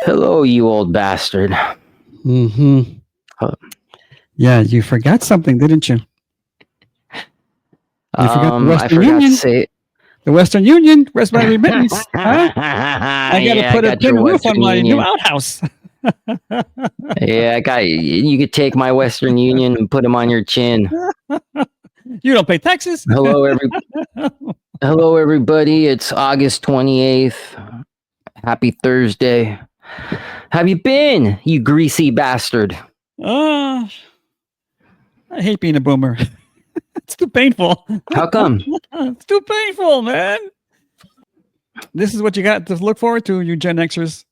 Hello, you old bastard. Mm-hmm. Uh, Yeah, you forgot something, didn't you? You forgot the I Western forgot to Union. say. The Western Union. Where's my remittance? Huh? I got to Yeah, I put a got tin your roof on Western my new Union. outhouse. Yeah, I got. You could take my Western Union and put them on your chin. You don't pay taxes. Hello, everybody. It's August 28th. Happy Thursday. Have you been, you greasy bastard? I hate being a boomer. It's too painful. How come? It's too painful, man. This is what you got to look forward to, you Gen Xers.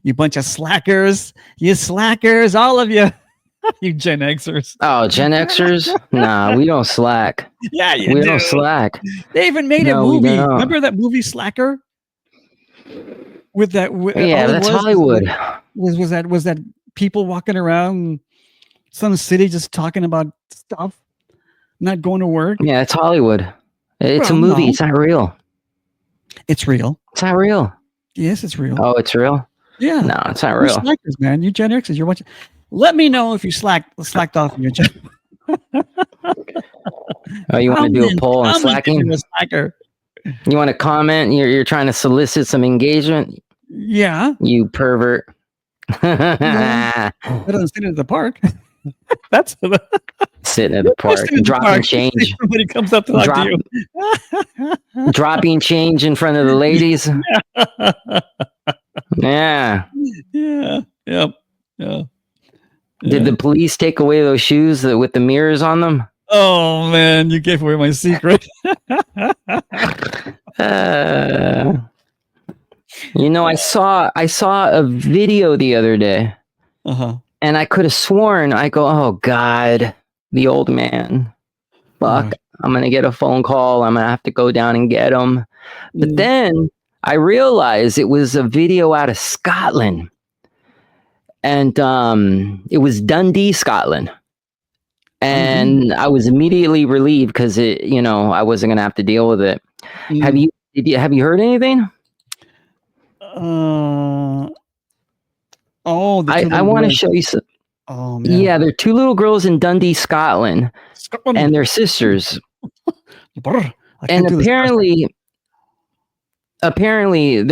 You bunch of slackers. You slackers, all of you. You Gen Xers. Oh, Gen Xers? Nah, we don't slack. Yeah, we don't slack. They even made a No, we movie. don't. Remember that movie Slacker? With that, Yeah, that's Hollywood. Was that people walking around some city just talking about stuff, not going to work? Yeah, it's Hollywood. It's a movie. No. It's not real. It's real. It's not real. Yes, it's real. Oh, it's real? Yeah. No, it's not You're real. slackers, man. You Gen Xers. You're watching. Let me know if you slacked off in your job. Oh, you want to do a poll on slacking? You're a slacker. You want to comment? You're trying to solicit some engagement? Yeah. You pervert. I don't sit at the park. That's sitting at the park, dropping change. Somebody comes up to talk to you. Dropping change in front of the ladies. Yeah. Yeah. Yep. Yeah. Did the police take away those shoes with the mirrors on them? Oh man, you gave away my secret. You know, I saw a video the other day, and I could have sworn, I go, oh God, the old man. Fuck, I'm gonna get a phone call. I'm gonna have to go down and get him. But then I realized it was a video out of Scotland. And it was Dundee, Scotland. And I was immediately relieved because I wasn't gonna have to deal with it. Have you heard anything? I want to show you some. Oh man. Yeah, they're two little girls in Dundee, Scotland. And they're sisters. And apparently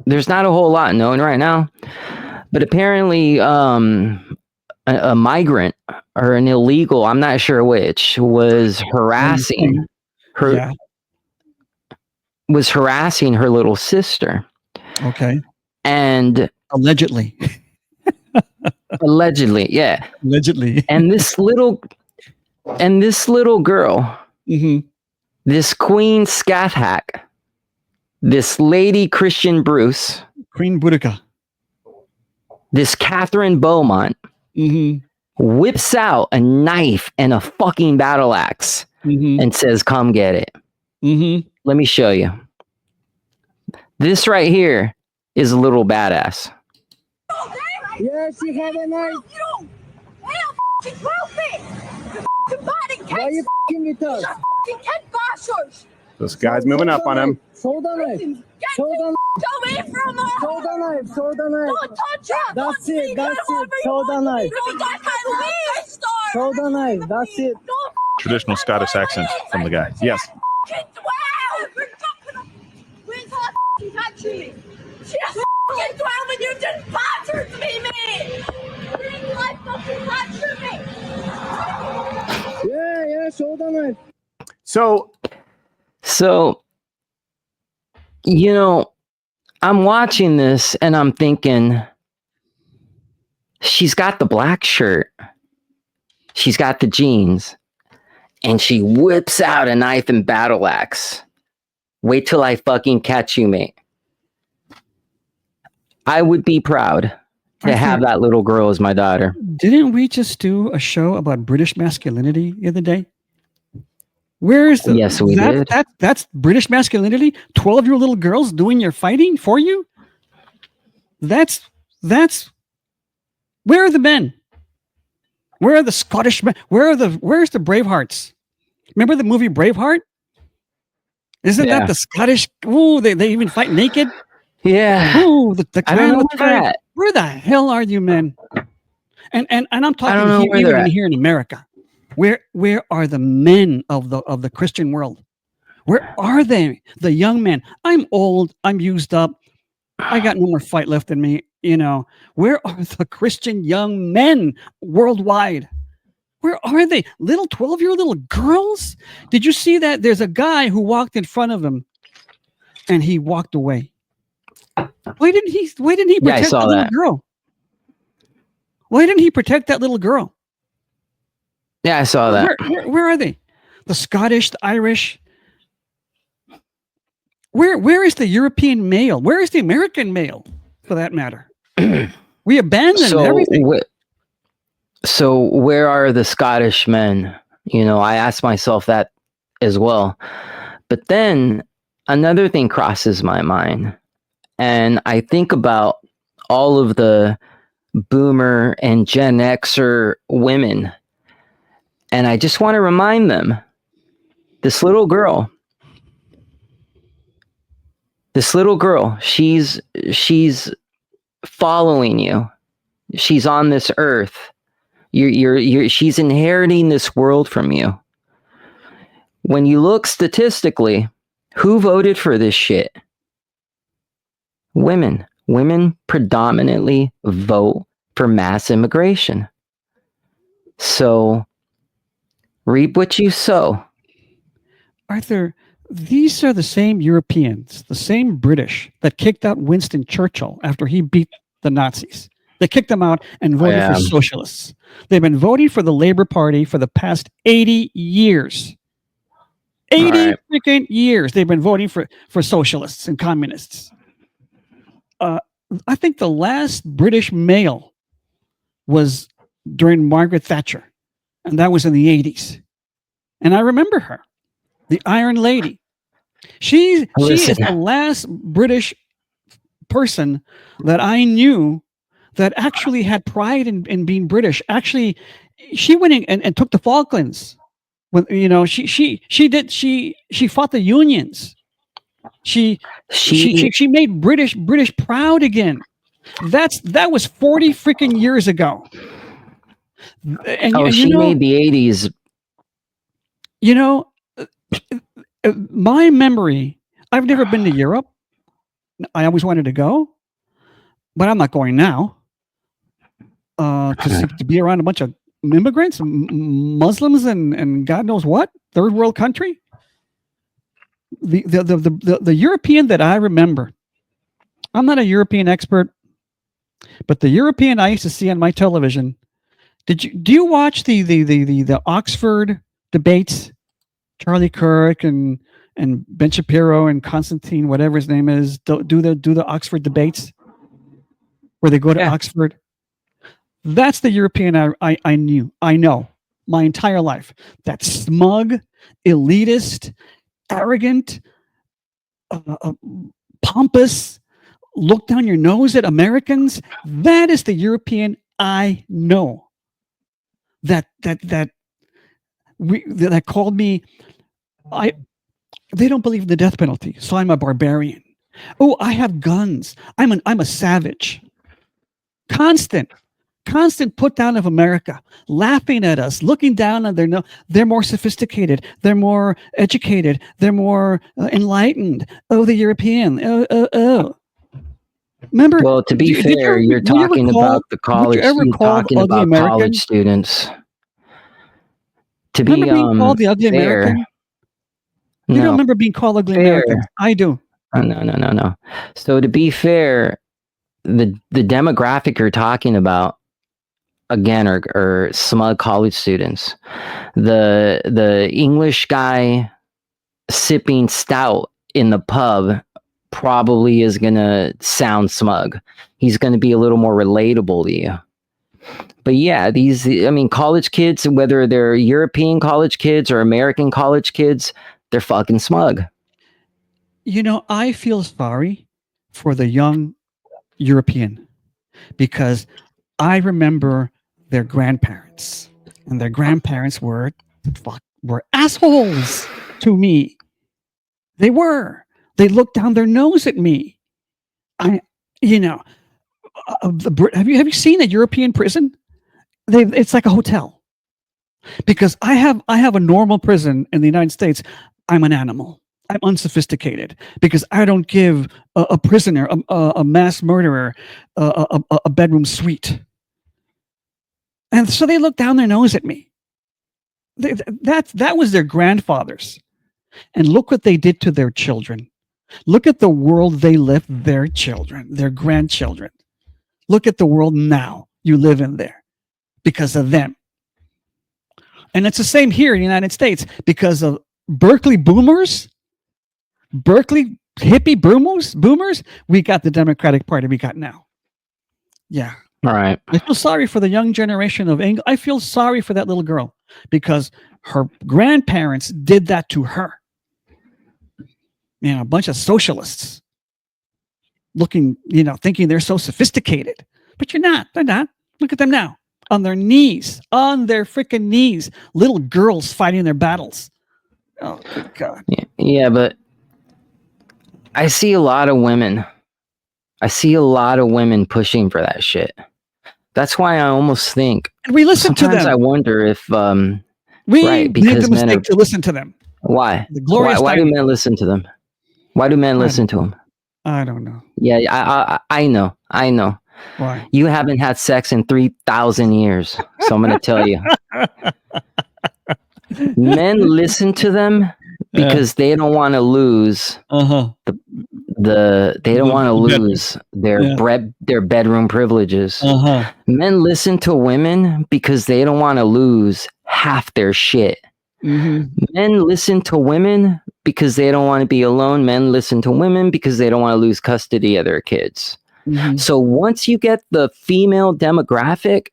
there's not a whole lot known right now. But apparently, a migrant or an illegal, I'm not sure which, was harassing her. Was harassing her little sister. Okay. And allegedly, yeah. Allegedly. And this little girl, this Queen Scathhack, this Lady Christian Bruce, Queen Boudica, this Catherine Beaumont, whips out a knife and a fucking battle axe and says, come get it. Let me show you. This right here is a little badass. Yes, you have a knife. You don't help it. You body why are you with us? This guy's moving up on him. Show the knife. Show the knife. Away from her. Show the knife. Show the knife. Don't touch her. That's it. That's it. Show the knife. Show the knife. That's it. Traditional Scottish accent from the guy. Yes. Where's her touching me? She just fucking 12 and you just battered me, mate! Bring my fucking touching me! Yeah, show the knife. So, I'm watching this and I'm thinking, she's got the black shirt, she's got the jeans, and she whips out a knife and battle axe. Wait till I fucking catch you, mate. I would be proud to have that little girl as my daughter. Didn't we just do a show about British masculinity the other day? Where is the? Yes, we did. That's British masculinity. 12-year-old little girls doing your fighting for you. That's. Where are the men? Where are the Scottish men? Where's the Bravehearts? Remember the movie Braveheart? Isn't that the Scottish? Oh, they even fight naked. Yeah. Oh, the I don't clan know of where the tribe. they're at. Where the hell are you, men? And I'm I don't talking know where they're even at. here in America. Where are the men of the Christian world? Where are they? The young men. I'm old. I'm used up. I got no more fight left in me. Where are the Christian young men worldwide? Where are they? Little 12-year-old little girls? Did you see that? There's a guy who walked in front of him and he walked away. Why didn't he Yeah, I protect saw that little that. girl? Why didn't he protect that little girl? Yeah, I saw that. Where are they? The Scottish, the Irish. Where is the European male? Where is the American male, for that matter? We abandoned everything. So where are the Scottish men? I asked myself that as well. But then another thing crosses my mind, and I think about all of the boomer and Gen Xer women, and I just want to remind them, this little girl, she's following you. She's on this earth. She's inheriting this world from you. When you look statistically, who voted for this shit? Women. Women predominantly vote for mass immigration. So reap what you sow. Arthur, these are the same Europeans, the same British that kicked out Winston Churchill after he beat the Nazis. They kicked them out and voted for socialists. They've been voting for the Labour Party for the past 80 years. 80 freaking years they've been voting for socialists and communists. I think the last British male was during Margaret Thatcher, and that was in the 80s. And I remember her, the Iron Lady. She is the last British person that I knew that actually had pride in being British. Actually, she went in and took the Falklands. When she fought the unions. She made British proud again. That was 40 freaking years ago. And she made the 80s. My memory, I've never been to Europe. I always wanted to go, but I'm not going now. To be around a bunch of immigrants, Muslims, and God knows what, third world country. The European that I remember, I'm not a European expert, but the European I used to see on my television. Do you watch the Oxford debates? Charlie Kirk and Ben Shapiro and Constantine, whatever his name is, do the Oxford debates where they go to Oxford. That's the European I know my entire life. That smug, elitist, arrogant, pompous, look down your nose at Americans. That is the European I know. That called me. They don't believe in the death penalty, so I'm a barbarian. Oh, I have guns. I'm a savage. Constant put down of America, laughing at us, looking down on they're more sophisticated, they're more educated, they're more enlightened. Oh, the European. Oh. Remember? Well, to be fair, you're talking about the college. You're talking about college students. To be being called the ugly fair, American? You don't remember being called ugly American? I do. No. So to be fair, the demographic you're talking about, again, are smug college students. The English guy sipping stout in the pub probably is gonna sound smug. He's gonna be a little more relatable to you. But yeah, college kids, whether they're European college kids or American college kids, they're fucking smug. I feel sorry for the young European because I remember their grandparents, and their grandparents were assholes to me. They looked down their nose at me. have you seen a European prison? It's like a hotel. Because I have a normal prison in the United States. I'm an animal. I'm unsophisticated because I don't give a prisoner, a mass murderer, a bedroom suite. And so they look down their nose at me. That was their grandfathers. And look what they did to their children. Look at the world they left their children, their grandchildren. Look at the world now you live in there because of them. And it's the same here in the United States because of Berkeley boomers, Berkeley hippie boomers. We got the Democratic Party we got now. Yeah. All right. I feel sorry for the young generation of England. I feel sorry for that little girl because her grandparents did that to her. A bunch of socialists looking, thinking they're so sophisticated, but you're not. They're not. Look at them now on their knees, on their freaking knees, little girls fighting their battles. Oh, good God. Yeah, but I see a lot of women. I see a lot of women pushing for that shit. That's why I almost think and we listen to them. Sometimes I wonder if we made the mistake to listen to them. Why? Why do men listen to them? Why do men listen to them? I don't know. Yeah, I know. Why? You haven't had sex in 3,000 years, so I'm going to tell you. Men listen to them because they don't want to lose they don't want to lose their bedroom privileges. Men listen to women because they don't want to lose half their shit. Men listen to women because they don't want to be alone. Men listen to women because they don't want to lose custody of their kids. So once you get the female demographic,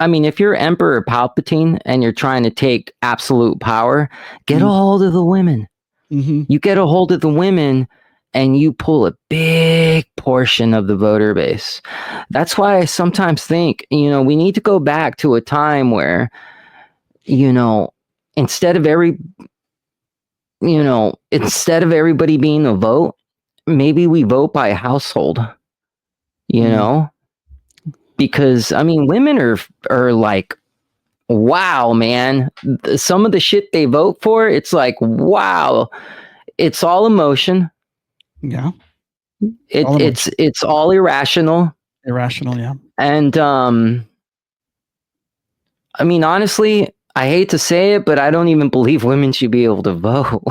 I mean, if you're Emperor Palpatine and you're trying to take absolute power, get a hold of the women. You get a hold of the women and you pull a big portion of the voter base. That's why I sometimes think, we need to go back to a time where, instead of everybody being a vote, maybe we vote by household, because women are like, wow, man, some of the shit they vote for, it's like, wow, it's all emotion. Yeah. It's all irrational. Yeah. And honestly, I hate to say it, but I don't even believe women should be able to vote.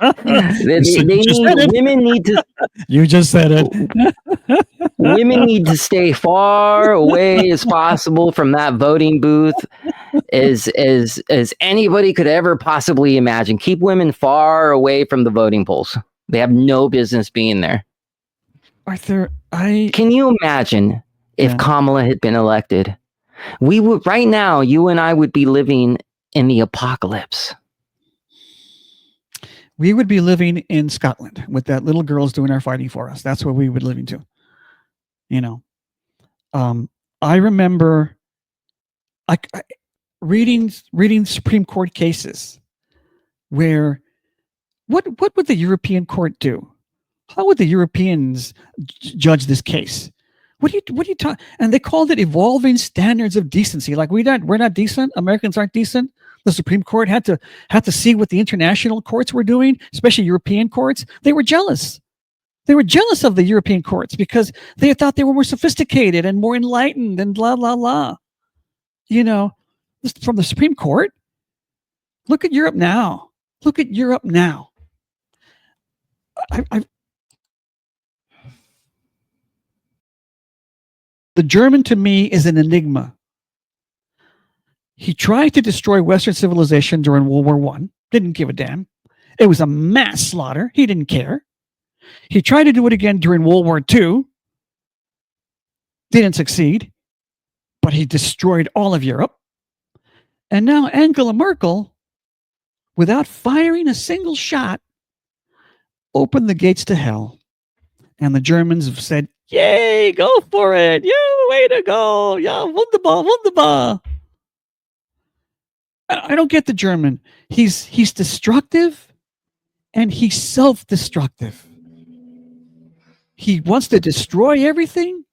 Women need to. You just said it. Women need to stay far away as possible from that voting booth, as anybody could ever possibly imagine. Keep women far away from the voting polls. They have no business being there. Arthur, can you imagine if Kamala had been elected? We would right now, you and I would be living in the apocalypse. We would be living in Scotland with that little girls doing our fighting for us. That's what we would be living to. I remember reading Supreme Court cases where what would the European court do? How would the Europeans judge this case? What are you talking? And they called it evolving standards of decency. Like we're not decent. Americans aren't decent. The Supreme Court had to see what the international courts were doing, especially European courts. They were jealous. They were jealous of the European courts because they thought they were more sophisticated and more enlightened and blah, blah, blah. From the Supreme Court. Look at Europe now. The German to me is an enigma. He tried to destroy Western civilization during World War I. Didn't give a damn. It was a mass slaughter. He didn't care. He tried to do it again during World War II. Didn't succeed. But he destroyed all of Europe. And now Angela Merkel, without firing a single shot, opened the gates to hell. And the Germans have said, yay, go for it. Yeah, way to go. Yeah, wunderbar. I don't get the German. He's destructive and he's self-destructive. He wants to destroy everything,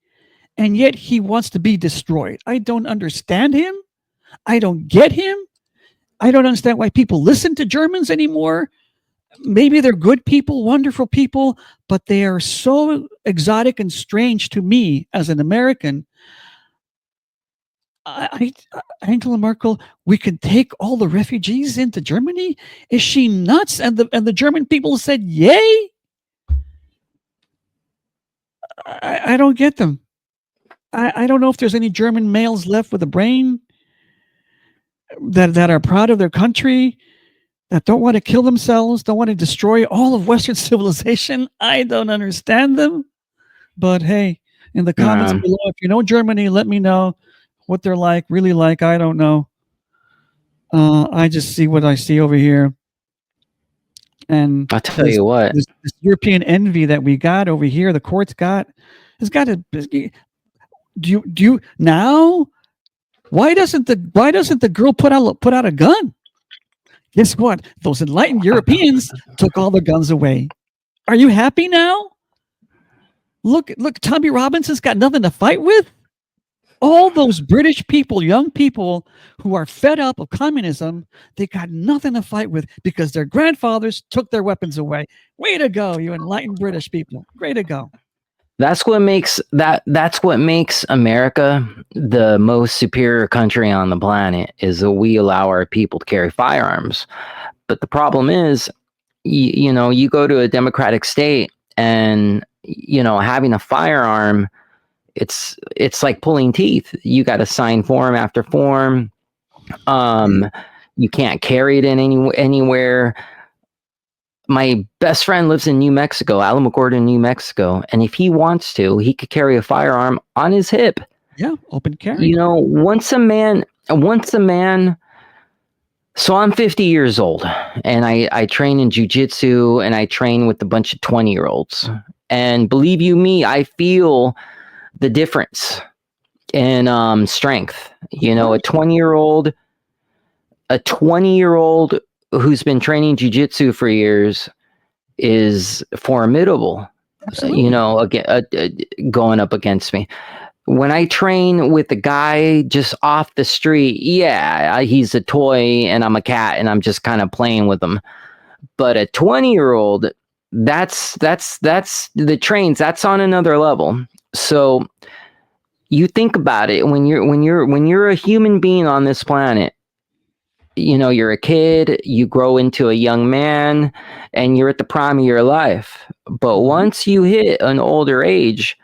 and yet he wants to be destroyed. I don't understand him. I don't get him. I don't understand why people listen to Germans anymore. Maybe they're good people, wonderful people, but they are so exotic and strange to me as an American. Angela Merkel, we can take all the refugees into Germany? Is she nuts? And the German people said, yay? I don't get them. I don't know if there's any German males left with a brain that are proud of their country, that don't want to kill themselves, don't want to destroy all of Western civilization. I don't understand them. But hey, in the comments below, if you know Germany, let me know what they're like, really like. I don't know. I just see what I see over here. And I'll tell you what. This European envy that we got over here, the court's got, has got to. Do you now? Why doesn't the girl put out a gun? Guess what? Those enlightened Europeans took all the guns away. Are you happy now? Look, Tommy Robinson's got nothing to fight with. All those British people, young people who are fed up of communism, they got nothing to fight with because their grandfathers took their weapons away. Way to go, you enlightened British people. Way to go. That's what makes America the most superior country on the planet, is that we allow our people to carry firearms. But the problem is, you go to a democratic state and, having a firearm, it's like pulling teeth. You got to sign form after form. You can't carry it in anywhere. My best friend lives in New Mexico, Alamogordo, New Mexico, and if he wants to, he could carry a firearm on his hip. Yeah, open carry. Once a man. So I'm 50 years old, and I train in jiu-jitsu, and I train with a bunch of 20-year-olds. And believe you me, I feel the difference in strength. A 20-year-old who's been training jiu-jitsu for years is formidable. Going up against me. When I train with the guy just off the street, he's a toy and I'm a cat and I'm just kind of playing with him. But a 20-year-old, that's the trains, that's on another level. So you think about it, when you're a human being on this planet, you're a kid, you grow into a young man, and you're at the prime of your life. But once you hit an older age,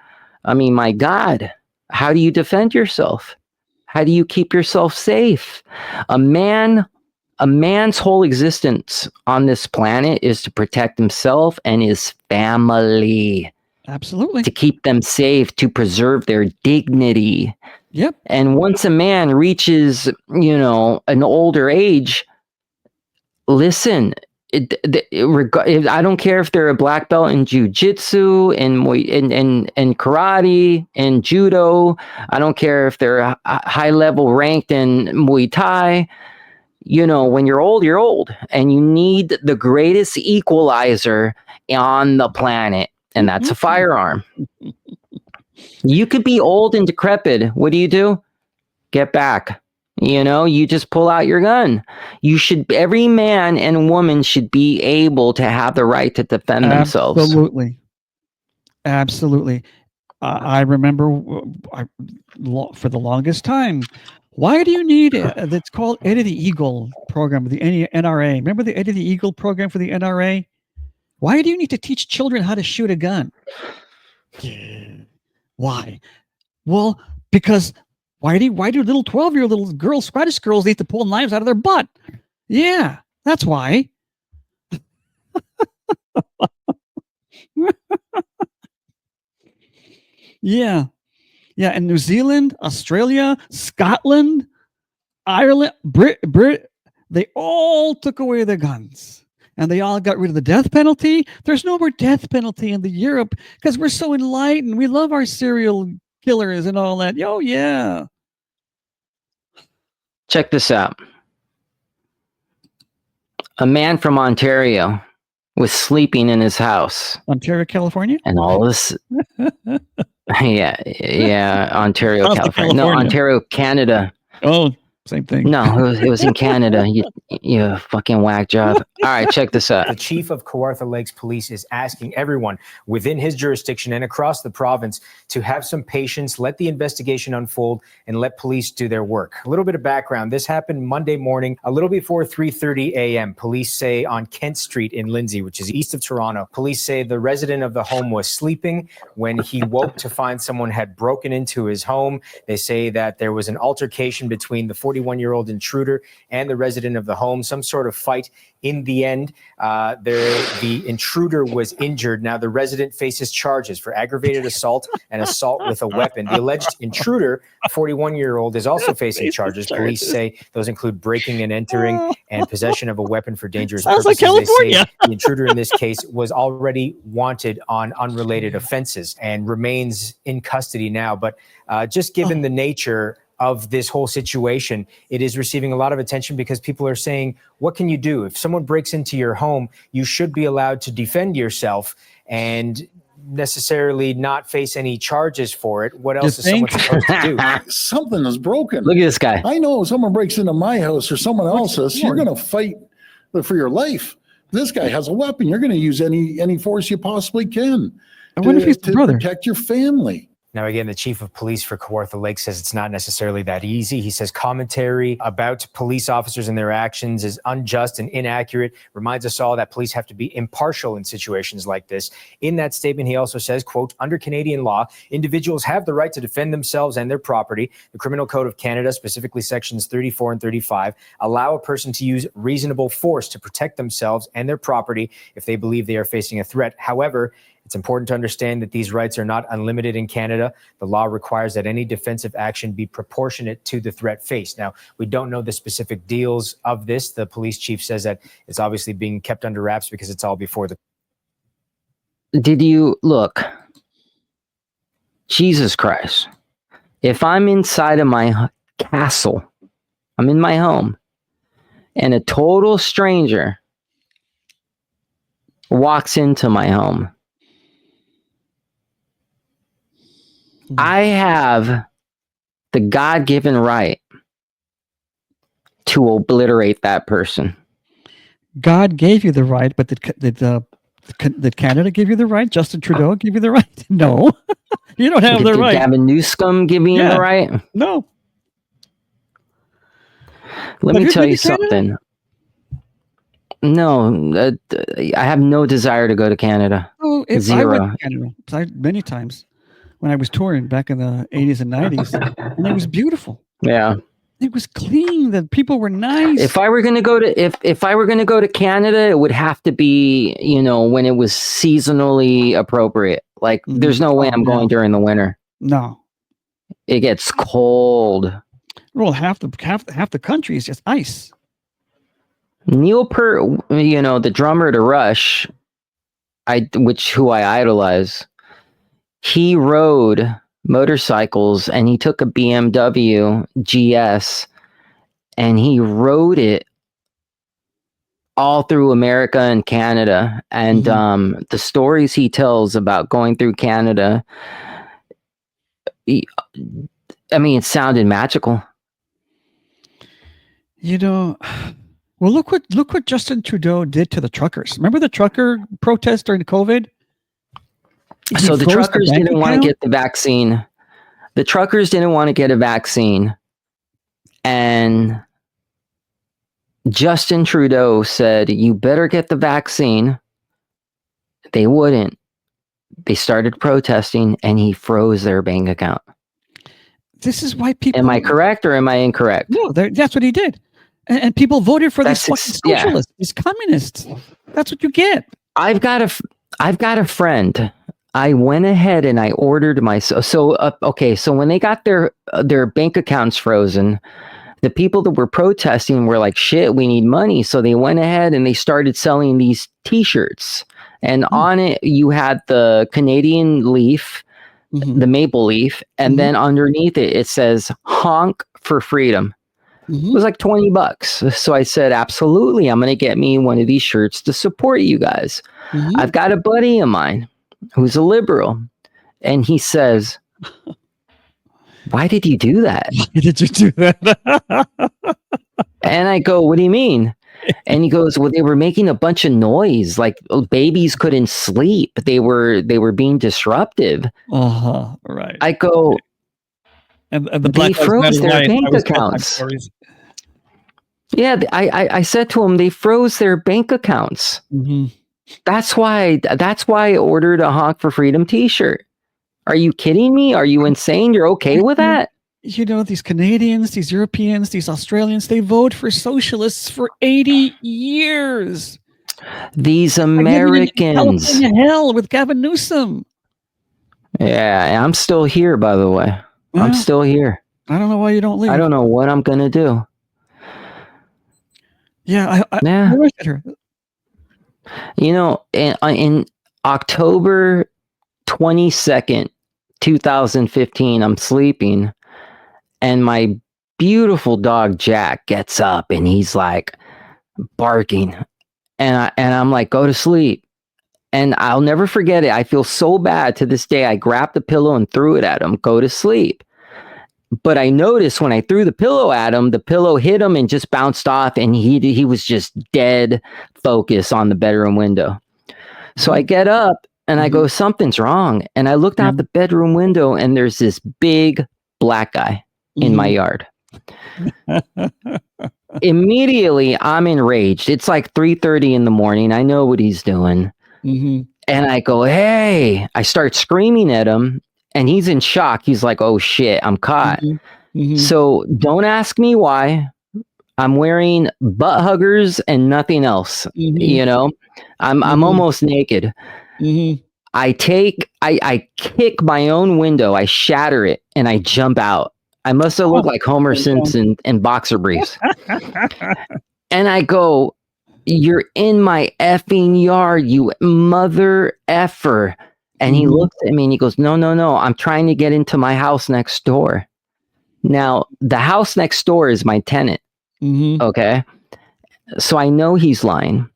I mean, my God, how do you defend yourself? How do you keep yourself safe? A man's whole existence on this planet is to protect himself and his family. Absolutely. To keep them safe, to preserve their dignity. Yep. And once a man reaches, an older age, listen, I don't care if they're a black belt in jiu-jitsu and karate and judo. I don't care if they're high level ranked in Muay Thai. When you're old, and you need the greatest equalizer on the planet, and that's a firearm. You could be old and decrepit. What do? Get back. You just pull out your gun. Every man and woman should be able to have the right to defend themselves. Absolutely. I remember for the longest time, why do you need that's called Eddie the Eagle program, the NRA? Remember the Eddie the Eagle program for the NRA? Why do you need to teach children how to shoot a gun? Why? Well, because why do little 12-year-old little girls, Scottish girls, need to pull knives out of their butt? Yeah, that's why. Yeah. In New Zealand, Australia, Scotland, Ireland, Brit, they all took away their guns. And they all got rid of the death penalty. There's no more death penalty in the Europe because we're so enlightened. We love our serial killers and all that. Oh, yeah. Check this out. A man from Ontario was sleeping in his house. Ontario, California? And all this... yeah, Ontario, Sounds like California. No, California. Ontario, Canada. Oh, same thing. No, it was in Canada. You fucking whack job. All right, check this out. The chief of Kawartha Lakes Police is asking everyone within his jurisdiction and across the province to have some patience, let the investigation unfold, and let police do their work. A little bit of background. This happened Monday morning, a little before 3:30 a.m. Police say on Kent Street in Lindsay, which is east of Toronto. Police say the resident of the home was sleeping when he woke to find someone had broken into his home. They say that there was an altercation between the 41-year-old intruder and the resident of the home, some sort of fight. In the end, the intruder was injured. Now, the resident faces charges for aggravated assault and assault with a weapon. The alleged intruder, 41-year-old, is also facing charges. Police say those include breaking and entering and possession of a weapon for dangerous Sounds purposes. like California. They say the intruder in this case was already wanted on unrelated offenses and remains in custody now. But just given the nature of this whole situation, it is receiving a lot of attention because people are saying, what can you do? If someone breaks into your home, you should be allowed to defend yourself and necessarily not face any charges for it. What else is someone supposed to do? Something is broken. Look at this guy. I know if someone breaks into my house or someone else's, you're going to fight for your life. This guy has a weapon. You're going to use any force you possibly can to protect your family. Now, again, the chief of police for Kawartha Lakes says it's not necessarily that easy. He says commentary about police officers and their actions is unjust and inaccurate, reminds us all that police have to be impartial in situations like this. In that statement, he also says, quote, under Canadian law, individuals have the right to defend themselves and their property. The Criminal Code of Canada, specifically sections 34 and 35, allow a person to use reasonable force to protect themselves and their property if they believe they are facing a threat. However, it's important to understand that these rights are not unlimited in Canada. The law requires that any defensive action be proportionate to the threat faced. Now, we don't know the specific deals of this. The police chief says that it's obviously being kept under wraps because it's all before the... Did you look? Jesus Christ. If I'm inside of my castle, I'm in my home, and a total stranger walks into my home, I have the God-given right to obliterate that person. God gave you the right, but did Canada give you the right? Justin Trudeau give you the right? No. You don't have the right. Did Gavin Newsom give me the right? No. Let me tell you something. No, I have no desire to go to Canada. Oh, Zero. I went to Canada many times when I was touring back in the 80s and 90s, and it was beautiful. Yeah. It was clean. The people were nice. If I were going to go to if I were going to go to Canada, it would have to be, when it was seasonally appropriate. Like there's no way I'm going during the winter. No. It gets cold. Well, half the country is just ice. Neil Peart, the drummer to Rush, who I idolize, he rode motorcycles and he took a BMW GS and he rode it all through America and Canada. And the stories he tells about going through Canada, it sounded magical. Well, look what Justin Trudeau did to the truckers. Remember the trucker protest during COVID? So the truckers didn't want to get the vaccine. The truckers didn't want to get a vaccine. And Justin Trudeau said, you better get the vaccine. They wouldn't. They started protesting and he froze their bank account. This is why people... Am I correct or am I incorrect? No, that's what he did. And people voted for these socialists, these communists. That's what you get. I've got a friend. I went ahead and I ordered so when they got their bank accounts frozen, the people that were protesting were like, shit, we need money. So they went ahead and they started selling these t-shirts. And on it, you had the Canadian leaf, the maple leaf. And then underneath it, it says honk for freedom. It was like $20. So I said, absolutely, I'm going to get me one of these shirts to support you guys. I've got a buddy of mine who's a liberal, and he says, why did you do that? Why did you do that? And I go, what do you mean? And he goes, well, they were making a bunch of noise, like babies couldn't sleep. They were being disruptive. Right. I go, and the they Black Lives froze Matter their riot, bank I was telling accounts. stories. Yeah, I said to him, they froze their bank accounts. That's why I ordered a Honk for Freedom t-shirt. Are you kidding me? Are you insane? You're okay with that? You know, these Canadians, these Europeans, these Australians, they vote for socialists for 80 years. These Americans. California hell with Gavin Newsom. Yeah, I'm still here, by the way. Yeah. I'm still here. I don't know why you don't leave. I don't know what I'm going to do. Yeah, Yeah. I looked at her. You know, in October 22nd, 2015, I'm sleeping, and my beautiful dog Jack gets up and he's like barking, and I'm like, go to sleep. And I'll never forget it. I feel so bad to this day. I grabbed the pillow and threw it at him. Go to sleep. But I noticed when I threw the pillow at him, the pillow hit him and just bounced off, and he was just dead focus on the bedroom window. So I get up and I go, something's wrong. And I looked out the bedroom window, and there's this big black guy in my yard. Immediately, I'm enraged. It's like 3:30 in the morning. I know what he's doing. And I go, hey, I start screaming at him, and he's in shock. He's like, oh shit, I'm caught. So don't ask me why. I'm wearing butt huggers and nothing else. You know, I'm almost naked. I kick my own window, I shatter it, and I jump out. I must have looked like Homer Simpson in boxer briefs. And I go, you're in my effing yard, you mother effer. And he looks at me and he goes, no, I'm trying to get into my house next door. Now, the house next door is my tenant. Okay. So I know he's lying.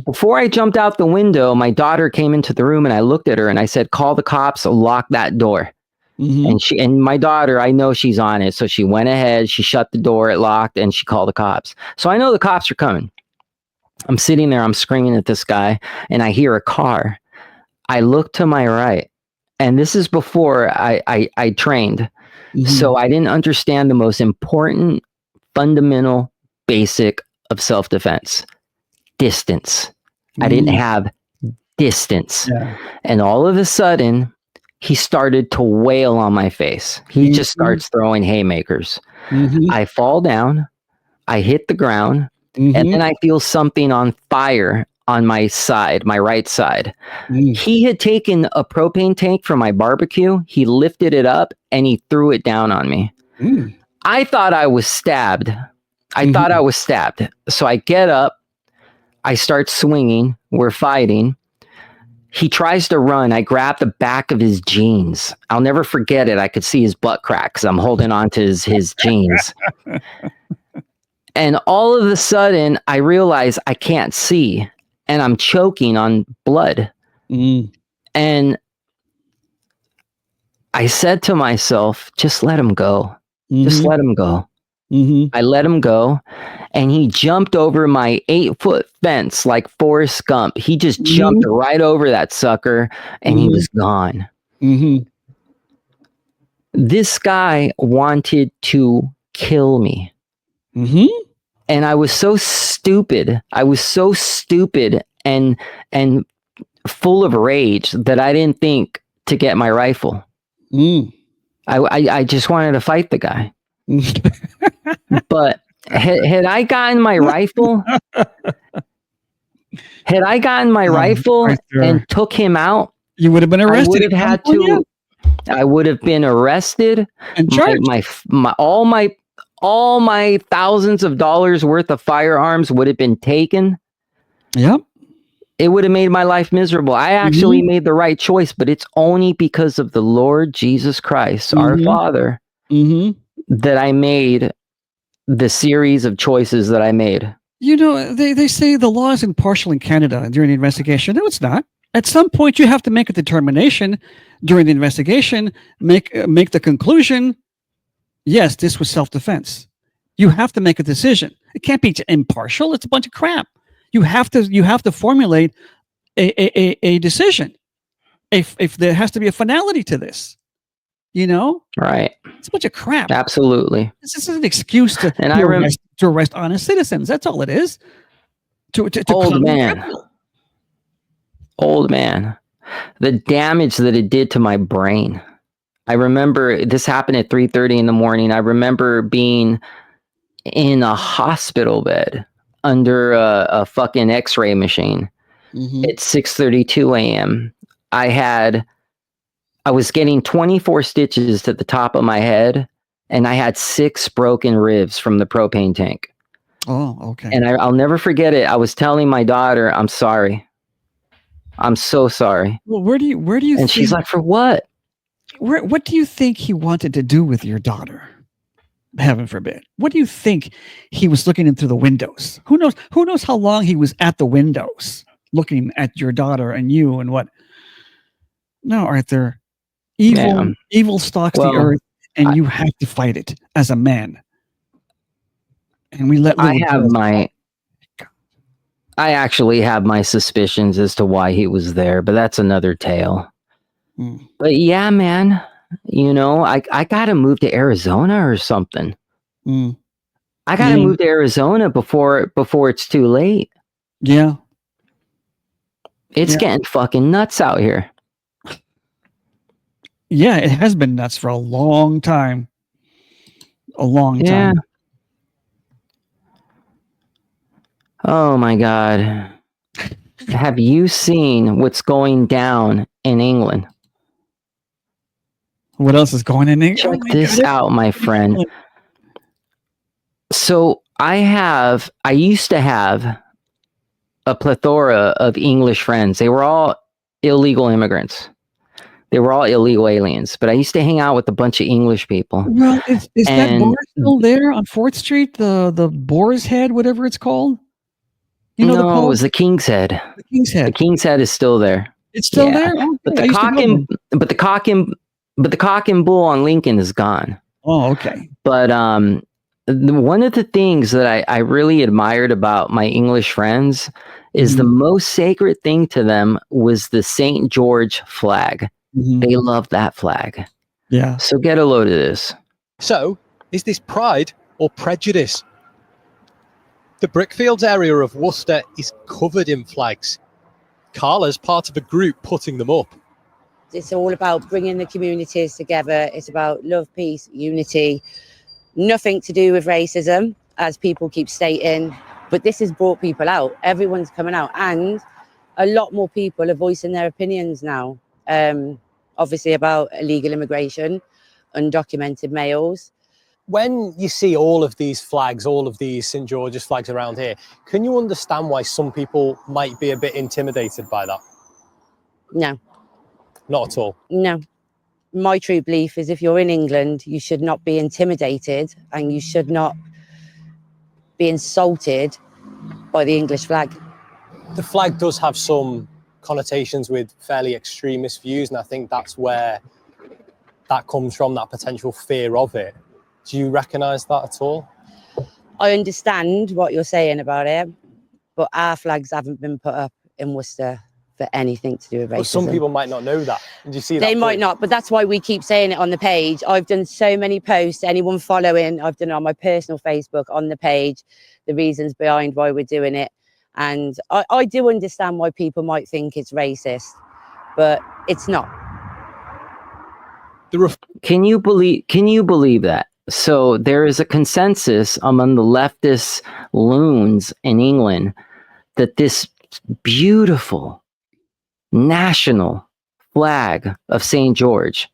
Before I jumped out the window, my daughter came into the room, and I looked at her and I said, call the cops, lock that door. And my daughter, I know she's on it. So she went ahead, she shut the door, it locked, and she called the cops. So I know the cops are coming. I'm sitting there, I'm screaming at this guy, and I hear a car. I look to my right, and this is before I trained. So I didn't understand the most important, fundamental, basic of self-defense: distance. I didn't have distance. And all of a sudden, he started to wail on my face. He just starts throwing haymakers. I fall down, I hit the ground, and then I feel something on fire on my side, my right side. He had taken a propane tank from my barbecue, he lifted it up, and he threw it down on me. I thought I was stabbed. So I get up, I start swinging, we're fighting. He tries to run. I grab the back of his jeans. I'll never forget it. I could see his butt crack because I'm holding on to his jeans. And all of a sudden, I realize I can't see, and I'm choking on blood. And I said to myself, just let him go. Just let him go. I let him go, and he jumped over my 8-foot fence like Forrest Gump. He just jumped right over that sucker, and he was gone. This guy wanted to kill me. And I was so stupid. And full of rage that I didn't think to get my rifle. I just wanted to fight the guy. But had I gotten my rifle, and took him out, you would have been arrested. I would have been arrested and charged. All my thousands of dollars worth of firearms would have been taken. Yep. It would have made my life miserable. I actually made the right choice, but it's only because of the Lord Jesus Christ, our Father, that I made the series of choices that I made. You know, they say the law is impartial in Canada during the investigation. No, it's not. At some point, you have to make a determination during the investigation, make the conclusion, yes, this was self-defense. You have to make a decision. It can't be impartial. It's a bunch of crap. You have to formulate a decision. If there has to be a finality to this, you know? Right. It's a bunch of crap. Absolutely. This is an excuse to arrest honest citizens. That's all it is. Old man. The damage that it did to my brain. I remember this happened at 3:30 in the morning. I remember being in a hospital bed under a fucking X-ray machine at 6:32 a.m. I was getting 24 stitches to the top of my head, and I had 6 broken ribs from the propane tank. Oh, okay. And I'll never forget it. I was telling my daughter, "I'm sorry. I'm so sorry." Well, where do you? And she's like, "For what?" What do you think he wanted to do with your daughter? Heaven forbid. What do you think he was looking in through the windows? Who knows? Who knows how long he was at the windows looking at your daughter and you and what? No, Arthur. Evil stalks the earth, and you have to fight it as a man. And we let. I actually have my suspicions as to why he was there, but that's another tale. But yeah, man, you know, I got to move to Arizona or something. I got to move to Arizona before it's too late. Yeah. It's getting fucking nuts out here. Yeah, it has been nuts for a long time. A long time. Oh my God. Have you seen what's going down in England? What else is going in England? Check this out, my friend. So I used to have a plethora of English friends. They were all illegal immigrants. They were all illegal aliens, but I used to hang out with a bunch of English people. Well, is that bar still there on 4th Street? The Boar's Head, whatever it's called? You know, no, it was the King's Head. The King's Head. The King's Head is still there. It's still there? Okay. But the Cock and Bull on Lincoln is gone. Oh, okay. But one of the things that I really admired about my English friends is the most sacred thing to them was the St. George flag. They love that flag. Yeah. So get a load of this. So, is this pride or prejudice? The Brickfields area of Worcester is covered in flags. Carla's part of a group putting them up. It's all about bringing the communities together. It's about love, peace, unity. Nothing to do with racism, as people keep stating. But this has brought people out. Everyone's coming out. And a lot more people are voicing their opinions now. Obviously about illegal immigration, undocumented males. When you see all of these flags, all of these St. George's flags around here, can you understand why some people might be a bit intimidated by that? No. Not at all? No. My true belief is if you're in England, you should not be intimidated and you should not be insulted by the English flag. The flag does have some connotations with fairly extremist views, and I think that's where that comes from, that potential fear of it. Do you recognise that at all? I understand what you're saying about it, but our flags haven't been put up in Worcester for anything to do with racism. But some people might not know that. Do you see that? They might not, but that's why we keep saying it on the page. I've done so many posts, anyone following, I've done it on my personal Facebook, on the page, the reasons behind why we're doing it. And I do understand why people might think it's racist, but it's not. Can you believe that? So there is a consensus among the leftist loons in England that this beautiful national flag of St. George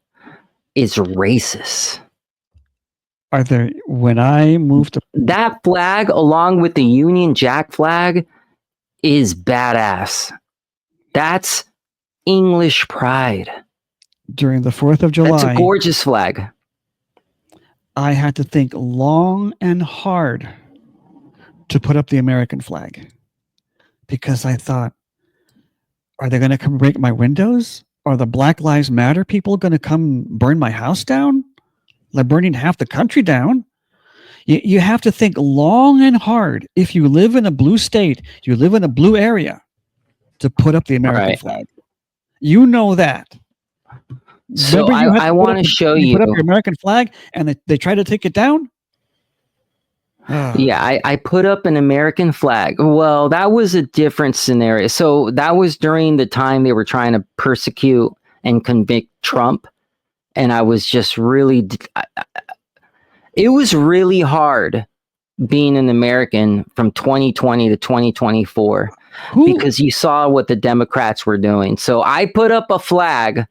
is racist. Arthur, when I moved to that flag, along with the Union Jack flag, is badass. That's English pride. During the 4th of July. That's a gorgeous flag. I had to think long and hard to put up the American flag because I thought, are they going to come break my windows? Are the Black Lives Matter people going to come burn my house down? They're burning half the country down. You have to think long and hard. If you live in a blue state, you live in a blue area, to put up the American flag. You know that. So I want to show you. Put up your American flag, and they try to take it down. Yeah, I put up an American flag. Well, that was a different scenario. So that was during the time they were trying to persecute and convict Trump. And I was just really, it was really hard being an American from 2020 to 2024 because you saw what the Democrats were doing. So I put up a flag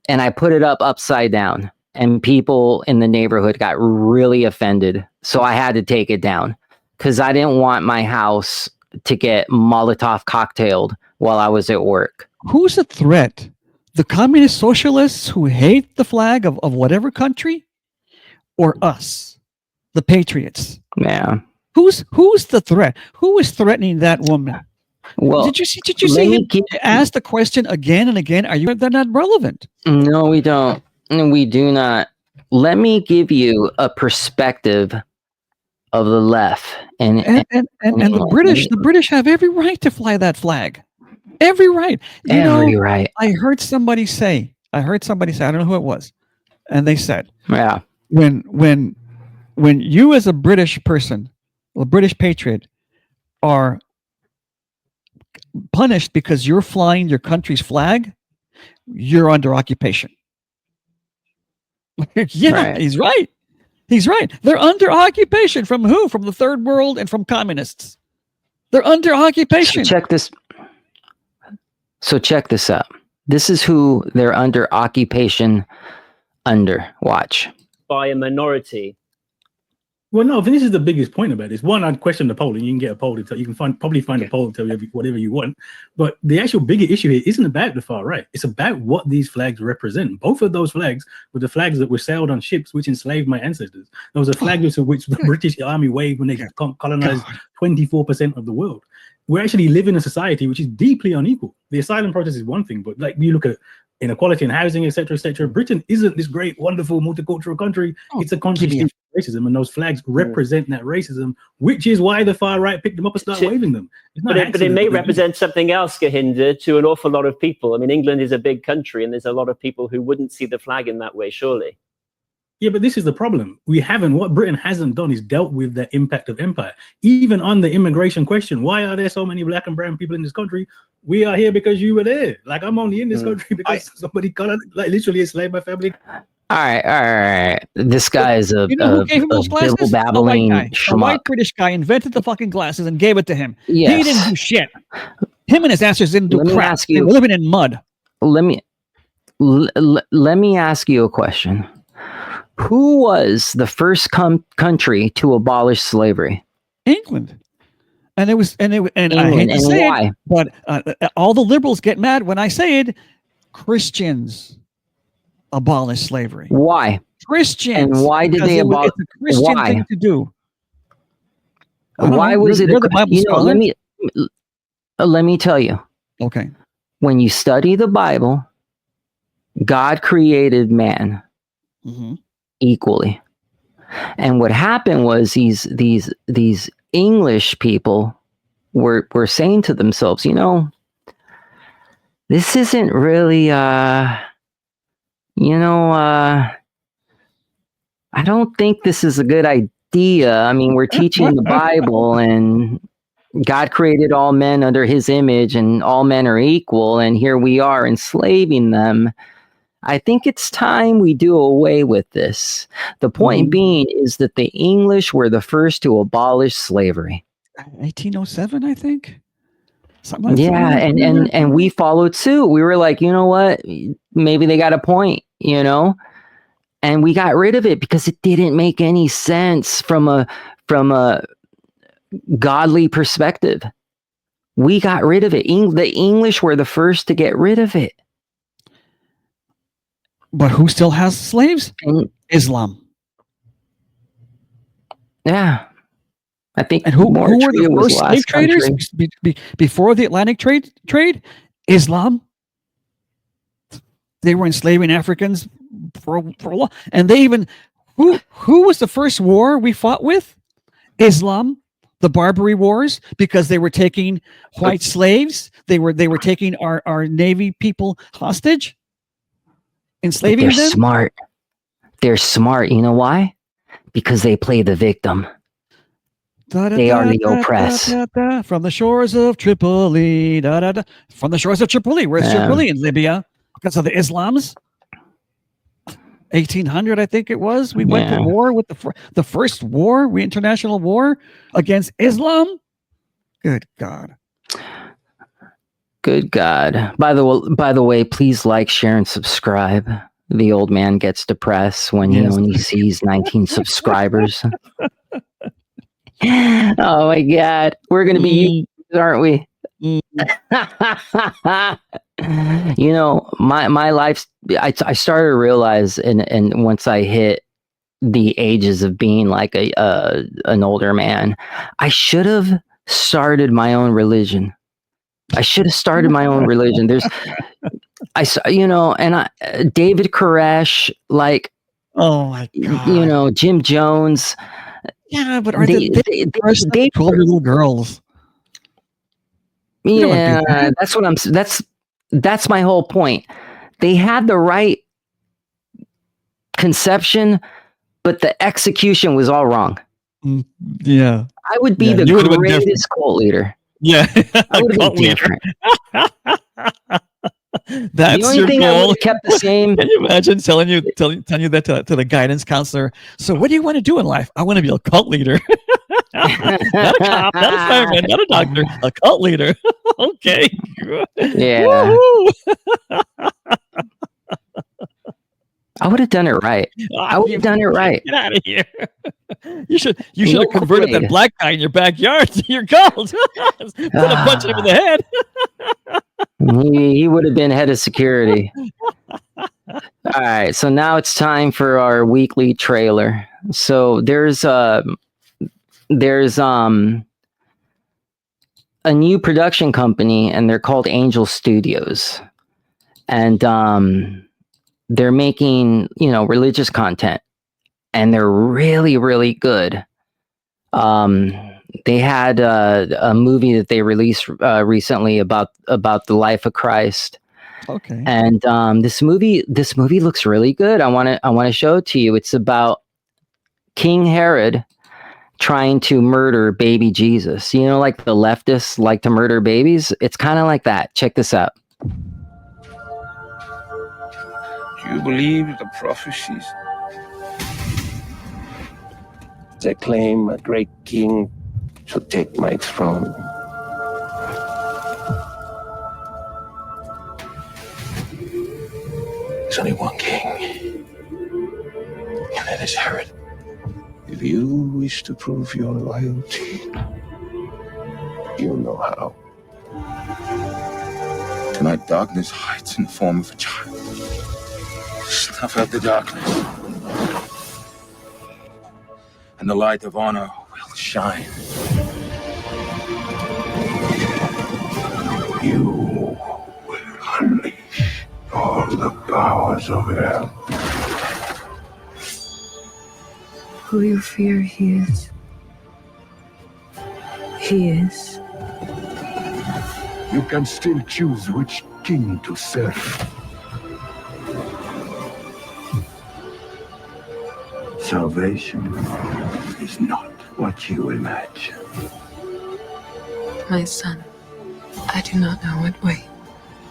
and I put it up upside down. And people in the neighborhood got really offended. So I had to take it down because I didn't want my house to get Molotov cocktailed while I was at work. Who's the threat? The communist socialists who hate the flag of whatever country, or us, the patriots? Yeah. Who's the threat? Who is threatening that woman? Well, did you see him ask the question again and again? They're not relevant. No, we don't. We do not. Let me give you a perspective of the left and the British have every right to fly that flag. Every right. Every right. I heard somebody say, I don't know who it was. And they said, yeah, when you as a British person, a British patriot, are punished because you're flying your country's flag, you're under occupation. Yeah, right. He's right. He's right. They're under occupation from who? From the third world and from communists. They're under occupation. So check this out. This is who they're under occupation under. Watch. By a minority. Well, no, I think this is the biggest point about this. One, I'd question the poll, and you can get a poll to tell you can probably find a poll to tell you whatever you want. But the actual bigger issue here isn't about the far right. It's about what these flags represent. Both of those flags were the flags that were sailed on ships which enslaved my ancestors. There was a flag which the British Army waved when they colonized 24% of the world. We actually live in a society which is deeply unequal. The asylum process is one thing, but like you look at inequality in housing, etc., etc. Britain isn't this great, wonderful, multicultural country. It's a country of racism, and those flags represent that racism, which is why the far right picked them up and started waving them. But it may represent something else, Gahinda, to an awful lot of people. I mean, England is a big country, and there's a lot of people who wouldn't see the flag in that way, surely. Yeah, but this is the problem. What Britain hasn't done is dealt with the impact of empire. Even on the immigration question, why are there so many black and brown people in this country? We are here because you were there. Like, I'm only in this country because somebody literally enslaved my family. All right. This guy is a who gave him those glasses? Babbling a white British guy invented the fucking glasses and gave it to him. Yes. He didn't do shit. Him and his asses didn't do crap. They were living in mud. Let me ask you a question. Who was the first country to abolish slavery? England. And England. I hate to say it, but all the liberals get mad when I say it. Christians abolished slavery. Why? Christians. And why did they abolish? It's a Christian thing to do. Why was it? Let me tell you. Okay. When you study the Bible, God created man. Mm-hmm. Equally, and what happened was these English people were saying to themselves, this isn't really I don't think this is a good idea. I mean, we're teaching the Bible, and God created all men under his image, and all men are equal, and here we are enslaving them. I think it's time we do away with this. The point being is that the English were the first to abolish slavery. 1807, I think. Something like that. And we followed suit. We were like, you know what? Maybe they got a point, And we got rid of it because it didn't make any sense from a godly perspective. We got rid of it. The English were the first to get rid of it. But who still has slaves? Islam. Yeah. I think And who were the Mauritania was first slave last traders country. before the Atlantic trade? Islam. They were enslaving Africans for a while, and they even who was the first war we fought with? Islam, the Barbary Wars, because they were taking white slaves. They were taking our Navy people hostage, enslaving They're them. smart. They're smart. You know why? Because they play the victim. They are the oppressed. From the shores of Tripoli. From the shores of Tripoli. Where's Tripoli? In Libya. Because of the Islams. 1800, I think it was. We went to war with the first war, international war against Islam. Good God. Good God. By the way, please like, share, and subscribe. The old man gets depressed when he only sees 19 subscribers. Oh my God. We're going to be YouTubers, aren't we? You know, my life, I started to realize, and once I hit the ages of being like an older man, I should have started my own religion. David Koresh, like, oh my God, you know, Jim Jones. Yeah, but are they 12 little girls? Yeah, that's my whole point. They had the right conception, but the execution was all wrong. Yeah, I would be the greatest cult leader. Yeah, I would have been different. That's the only your thing goal. I would have kept the same. Can you imagine telling you that to the guidance counselor? So, what do you want to do in life? I want to be a cult leader. Not a cop, not a fireman, not a doctor, a cult leader. Okay. Yeah. I would have done it right. I would have done it right. Get out of here. You should have converted that black guy in your backyard to your cult. Instead of punching him in the head. He would have been head of security. All right, so now it's time for our weekly trailer. So there's a new production company, and they're called Angel Studios, and they're making, you know, religious content, and they're really, really good. They had a movie that they released recently about the life of Christ. Okay. And this movie looks really good. I want to show it to you. It's about King Herod trying to murder baby Jesus. You know, like the leftists like to murder babies. It's kind of like that. Check this out. Do you believe the prophecies? They claim a great king should take my throne. There's only one king, and that is Herod. If you wish to prove your loyalty, you know how. Tonight, darkness hides in the form of a child. Snuff out the darkness, and the light of honor will shine. You will unleash all the powers of hell. Who you fear he is. He is. You can still choose which king to serve. Salvation is not what you imagine. My son, I do not know what weight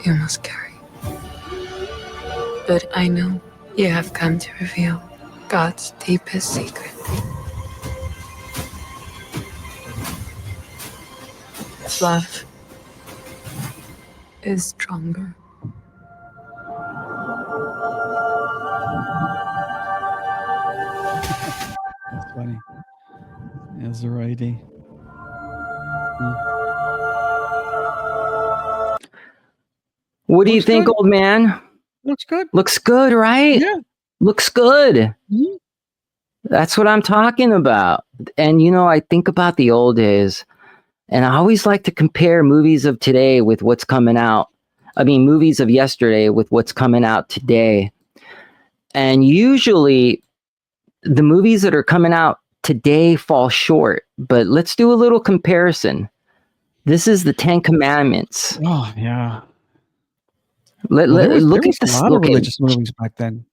you must carry. But I know you have come to reveal God's deepest secret. Love is stronger. That's funny. That's righty. What do you think, old man? Looks good. Looks good, right? Yeah. Looks good. Mm-hmm. That's what I'm talking about. And I think about the old days, and I always like to compare movies of today with what's coming out. I mean, movies of yesterday with what's coming out today. And usually the movies that are coming out today fall short, but let's do a little comparison. This is the 10 Commandments. Oh, yeah. Look at a lot of religious movies back then.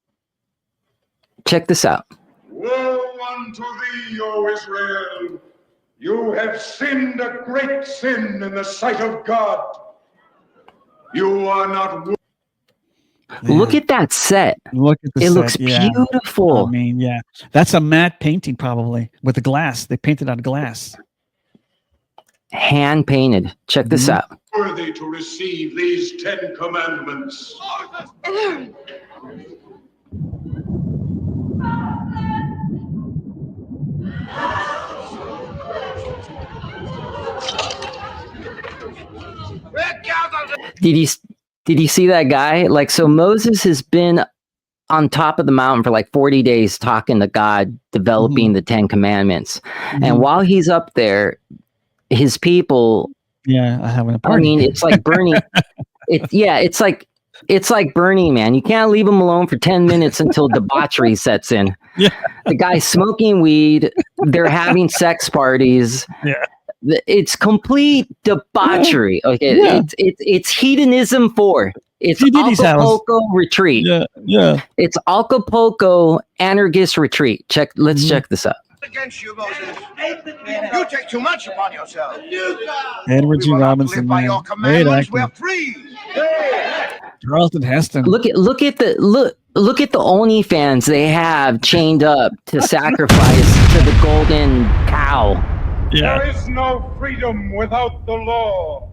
Check this out. Woe unto thee, O Israel! You have sinned a great sin in the sight of God. You are not. Look at that set. Look at the set. It looks beautiful. I mean, yeah. That's a matte painting probably with the glass. They painted on glass. Hand painted. Check this out. Worthy to receive these 10 commandments. Did you see that guy? Like, so Moses has been on top of the mountain for like 40 days talking to God, developing the 10 Commandments. And while he's up there, his people are having a party. I mean, it's like Bernie. It's like Bernie, man. You can't leave him alone for 10 minutes until debauchery sets in. Yeah. The guy's smoking weed. They're having sex parties. Yeah. It's complete debauchery. Okay, it's hedonism for. It's Acapulco retreat. Yeah. It's Acapulco anarchist retreat. Let's check this out. Against you, Moses. You take too much upon yourself. Edward G. Robinson, by your commandments, we're free. Charlton Heston. Look at the OnlyFans they have chained up to sacrifice to the golden cow. Yeah. There is no freedom without the law.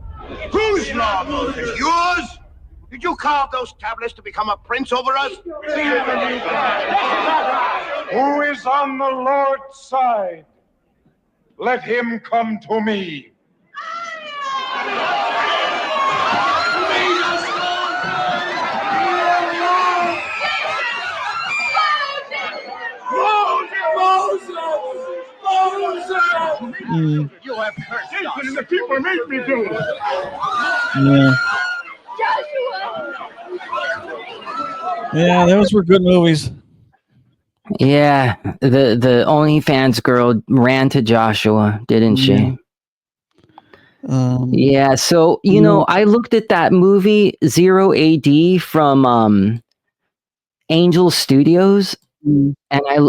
Whose law, Moses? Yours? Did you carve those tablets to become a prince over us? Who is on the Lord's side? Let him come to me. You have cursed us. And the people make me do it. Yeah. Yeah, those were good movies. Yeah, the OnlyFans girl ran to Joshua, didn't she? Yeah, so I looked at that movie Zero AD from Angel Studios, and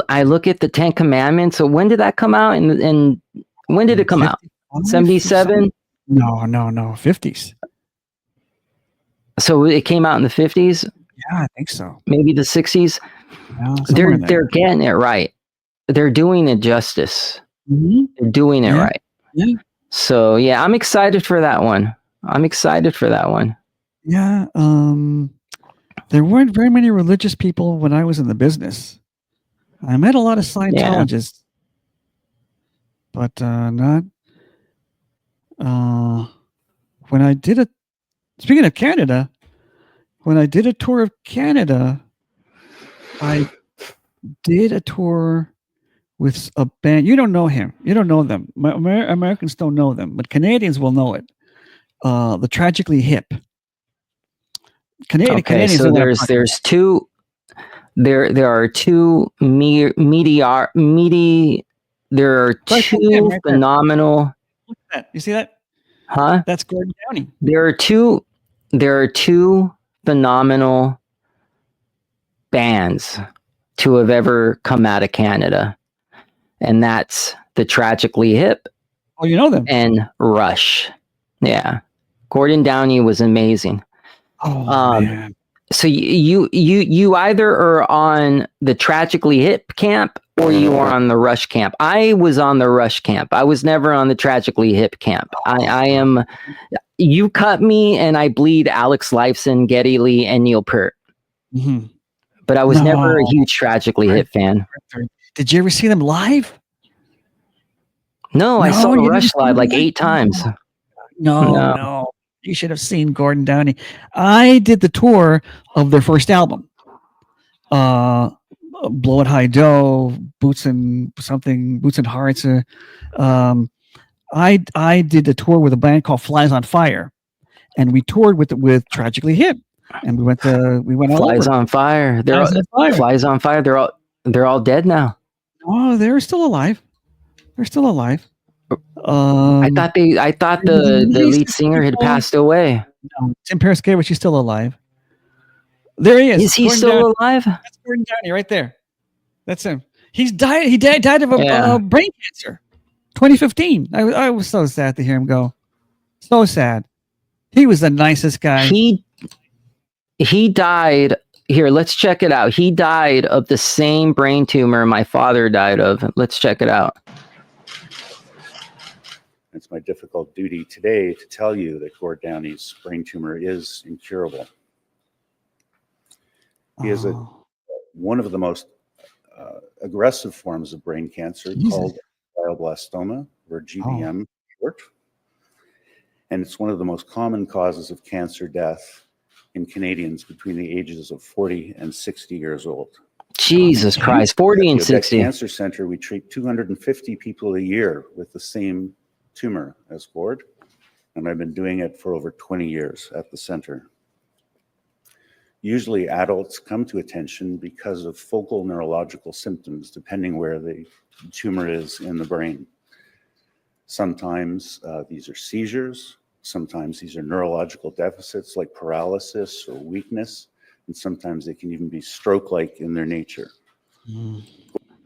I look at the 10 Commandments. So when did that come out? And when did it come out? 77? No, 50s. So it came out in the 50s? Yeah, I think so. Maybe the 60s? Yeah, they're getting it right. They're doing it justice. They're doing it right. Yeah. So yeah, I'm excited for that one. Yeah. There weren't very many religious people when I was in the business. I met a lot of Scientologists, but not. When I did it, speaking of Canada, when I did a tour of Canada, I did a tour with a band. You don't know him. You don't know them. Americans don't know them, but Canadians will know it. The Tragically Hip. Canadians. So there's two. There are two There are two phenomenal. Look at that. You see that? Huh? That's Gordon Downey. There are two phenomenal bands to have ever come out of Canada, and that's the Tragically Hip. Oh, you know them? And Rush. Yeah, Gordon Downey was amazing. Oh man. So you either are on the Tragically Hip camp or you are on the Rush camp. I was on the Rush camp. I was never on the Tragically Hip camp. I am. You cut me and I bleed Alex Lifeson, Geddy Lee, and Neil Peart. Mm-hmm. But I was never a huge Tragically Hip fan. Did you ever see them live? No, I saw Rush live like 8 times. No. You should have seen Gordon Downey. I did the tour of their first album. Blow It High Dough, Boots and Hearts. I did a tour with a band called Flies on Fire, and we toured with Tragically Hip, and we went all Flies over. on Fire. Flies on Fire. They're all dead now. Oh, they're still alive. They're still alive. I thought the lead singer had passed away. No, Tim Paraskevich, he's still alive. There he is. Is he still alive? That's Gordon Downey right there. That's him. He died of a brain cancer. 2015. I was so sad to hear him go. So sad. He was the nicest guy. He died. Here, let's check it out. He died of the same brain tumor my father died of. Let's check it out. It's my difficult duty today to tell you that Gord Downey's brain tumor is incurable. He has one of the most aggressive forms of brain cancer called glioblastoma, or GBM short. And it's one of the most common causes of cancer death in Canadians between the ages of 40 and 60 years old. Jesus Christ, 40 and 60. At the Cancer Center, we treat 250 people a year with the same tumor as Gord, and I've been doing it for over 20 years at the center. Usually adults come to attention because of focal neurological symptoms, depending where the tumor is in the brain. Sometimes these are seizures, sometimes these are neurological deficits like paralysis or weakness, and sometimes they can even be stroke-like in their nature.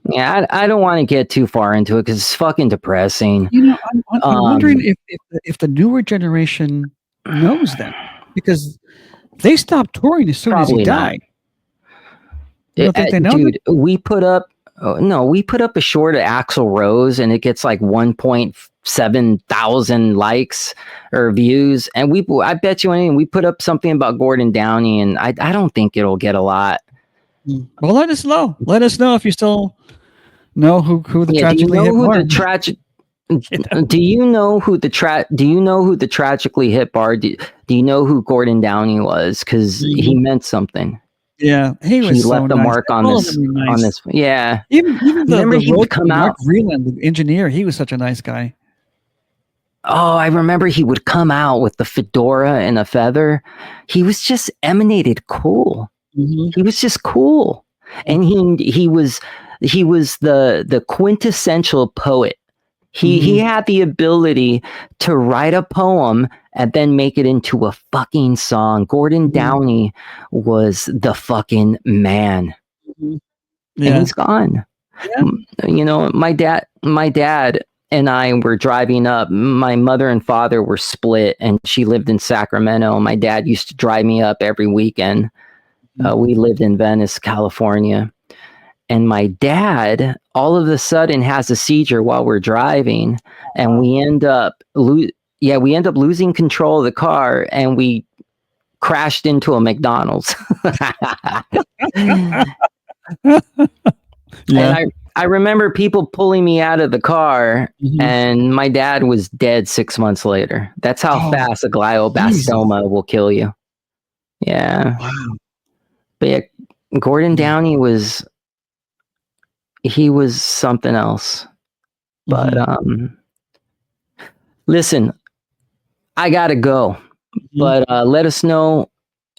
Yeah, I don't want to get too far into it because it's fucking depressing. You know, I'm wondering if the newer generation knows them, because they stopped touring as soon as he died. You don't think they know Dude, we put up a short of Axl Rose and it gets like 1.7 thousand likes or views, and I bet you anything, we put up something about Gordon Downey, and I don't think it'll get a lot. Well, let us know. Let us know if you still know who the Tragically Hip are. Do you know who the Tragically Hip are? Do you know who Gordon Downey was? Because he meant something. Yeah, he left a mark on this. On this, yeah. Even remember he would come Mark out. Vreeland, the engineer, he was such a nice guy. Oh, I remember he would come out with the fedora and a feather. He was just emanated cool. He was just cool, and he was the quintessential poet. He had the ability to write a poem and then make it into a fucking song. Gordon Downey was the fucking man. And he's gone. Yeah. You know, my dad and I were driving up. My mother and father were split, and she lived in Sacramento. My dad used to drive me up every weekend. We lived in Venice, California. And my dad all of a sudden has a seizure while we're driving, and we end up losing control of the car, and we crashed into a McDonald's. And I remember people pulling me out of the car, and my dad was dead 6 months later. That's how fast a glioblastoma will kill you. Yeah. Wow. But yeah, Gordon Downey was something else. But listen, I gotta go. But let us know,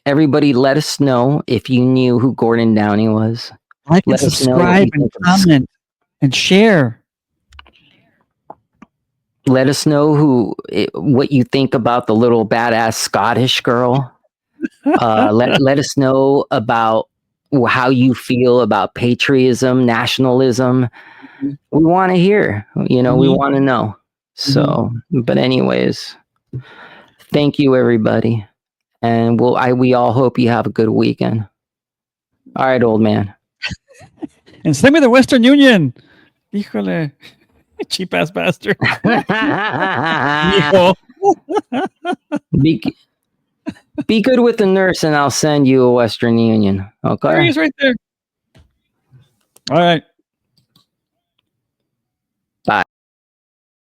everybody. Let us know if you knew who Gordon Downey was. Like and subscribe and comment and share. Let us know what you think about the little badass Scottish girl. Let us know about how you feel about patriotism, nationalism. We want to hear, we want to know. So, but anyways, thank you, everybody. And we all hope you have a good weekend. All right, old man. And send me the Western Union. Híjole. Cheap ass bastard. Be good with the nurse, and I'll send you a Western Union. Okay. There he is right there. All right.